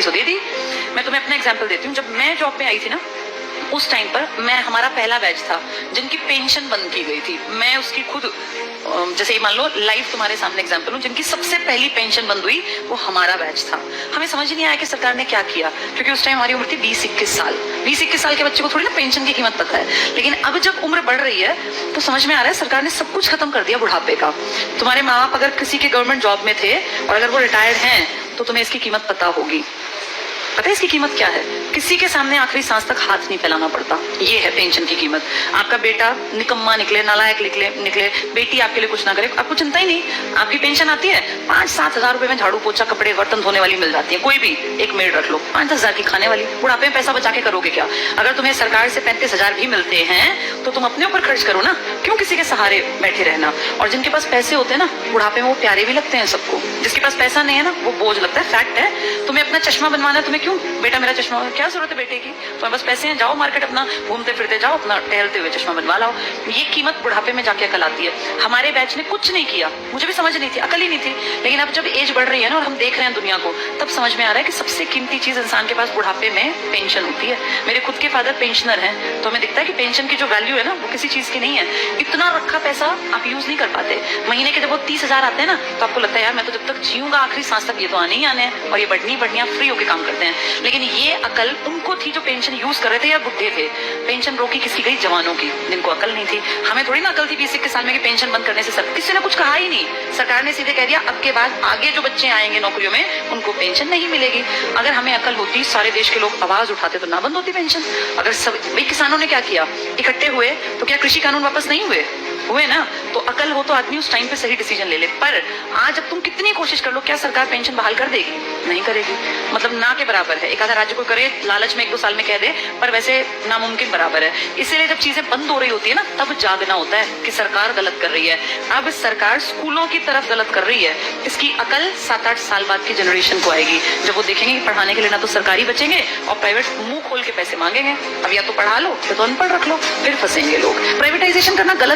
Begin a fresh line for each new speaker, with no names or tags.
तो दे दी। मैं तुम्हें अपना एग्जाम्पल देती हूँ। जब मैं जॉब पे आई थी ना, उस टाइम पर हमारा पहला बैच था जिनकी पेंशन बंद की गई थी। मैं उसकी खुद जैसे मान लो लाइव तुम्हारे सामने एग्जांपल हूँ, जिनकी सबसे पहली पेंशन बंद हुई वो हमारा बैच था। हमें समझ नहीं आया कि सरकार ने क्या किया, क्योंकि उस टाइम हमारी उम्र थी 20-21 साल। 20-21 साल के बच्चे को थोड़ी ना पेंशन की कीमत पता है। लेकिन अब जब उम्र बढ़ रही है तो समझ में आ रहा है सरकार ने सब कुछ खत्म कर दिया बुढ़ापे का। तुम्हारे माँ बाप अगर किसी के गवर्नमेंट जॉब में थे और अगर वो रिटायर्ड हैं तो तुम्हें इसकी कीमत पता होगी। पता है इसकी कीमत क्या है? किसी के सामने आखिरी सांस तक हाथ नहीं फैलाना पड़ता। ये है पेंशन की कीमत। आपका बेटा निकम्मा निकले, नालायक निकले, बेटी आपके लिए कुछ ना करे, आपको चिंता ही नहीं। आपकी पेंशन आती है 5-7 हजार रुपए में झाड़ू पोछा कपड़े बर्तन धोने वाली मिल जाती है। कोई भी एक मेड रख लो, 5-10 हजार की खाने वाली। बुढ़ापे में पैसा बचा के करोगे क्या? अगर तुम्हें सरकार से 35 हजार भी मिलते हैं तो तुम अपने ऊपर खर्च करो ना, क्यों किसी के सहारे बैठे रहना। और जिनके पास पैसे होते हैं ना, बुढ़ापे में वो प्यारे भी लगते हैं सबको। जिसके पास पैसा नहीं है ना, वो बोझ लगता है। फैक्ट है। तुम्हें अपना चश्मा बनवाना है, तुम्हें क्यों बेटा मेरा चश्मा, क्या जरूरत है बेटे की? तुम्हें बस पैसे हैं, जाओ मार्केट अपना घूमते फिरते जाओ, अपना टहलते हुए चश्मा बनवा लाओ। ये कीमत बुढ़ापे में जाके अकल आती है। हमारे बैच ने कुछ नहीं किया, मुझे भी समझ नहीं थी, अकल ही नहीं थी। लेकिन अब जब एज बढ़ रही है ना और हम देख रहे हैं दुनिया को, तब समझ में आ रहा है कि सबसे कीमती चीज इंसान के पास बुढ़ापे में पेंशन होती है। मेरे खुद के फादर पेंशनर हैं, तो हमें दिखता है कि पेंशन की जो वैल्यू है ना वो किसी चीज की नहीं है। इतना रखा पैसा आप यूज नहीं कर पाते। महीने के जब वो 30 हजार आते हैं ना, तो आपको लगता है यार मैं तो जब तक जीऊंगा आखिरी सांस तक ये तो आने ही आने हैं, और ये बढ़नी फ्री होकर काम करते हैं। लेकिन ये अकल उनको थी जो पेंशन यूज कर रहे थे या बुढ़े थे। पेंशन रोकी किसकी गई? जवानों की, जिनको अकल नहीं थी। हमें थोड़ी ना अकल थी 20-21 साल में कि पेंशन बंद करने से किसी ने कुछ कहा ही नहीं। सरकार ने सीधे कह दिया अब के बाद आगे जो बच्चे आएंगे नौकरियों में उनको पेंशन नहीं मिलेगी। अगर हमें अकल होती, सारे देश के लोग आवाज उठाते तो ना बंद होती पेंशन। अगर सब किसानों ने क्या किया, इकट्ठे हुए तो क्या कृषि कानून वापस नहीं हुए ना? तो अकल हो तो आदमी उस टाइम पे सही डिसीजन ले ले। पर आज अब तुम कितनी कोशिश कर लो, क्या सरकार पेंशन बहाल कर देगी? नहीं करेगी। मतलब ना के बराबर है। एक आधा राज्य को करे, लालच में 1-2 साल में कह दे, पर वैसे नामुमकिन बराबर है। इसीलिए जब चीजें बंद हो रही होती है ना, तब जागना होता है कि सरकार गलत कर रही है। अब सरकार स्कूलों की तरफ गलत कर रही है। इसकी अकल 7-8 साल बाद की जनरेशन को आएगी, जब वो देखेंगे कि पढ़ाने के लिए ना तो सरकारी बचेंगे और प्राइवेट मुंह खोल के पैसे मांगेंगे। अब या तो पढ़ा लो या तो अनपढ़ रख लो, फिर फंसेंगे लोग। प्राइवेटाइजेशन करना गलत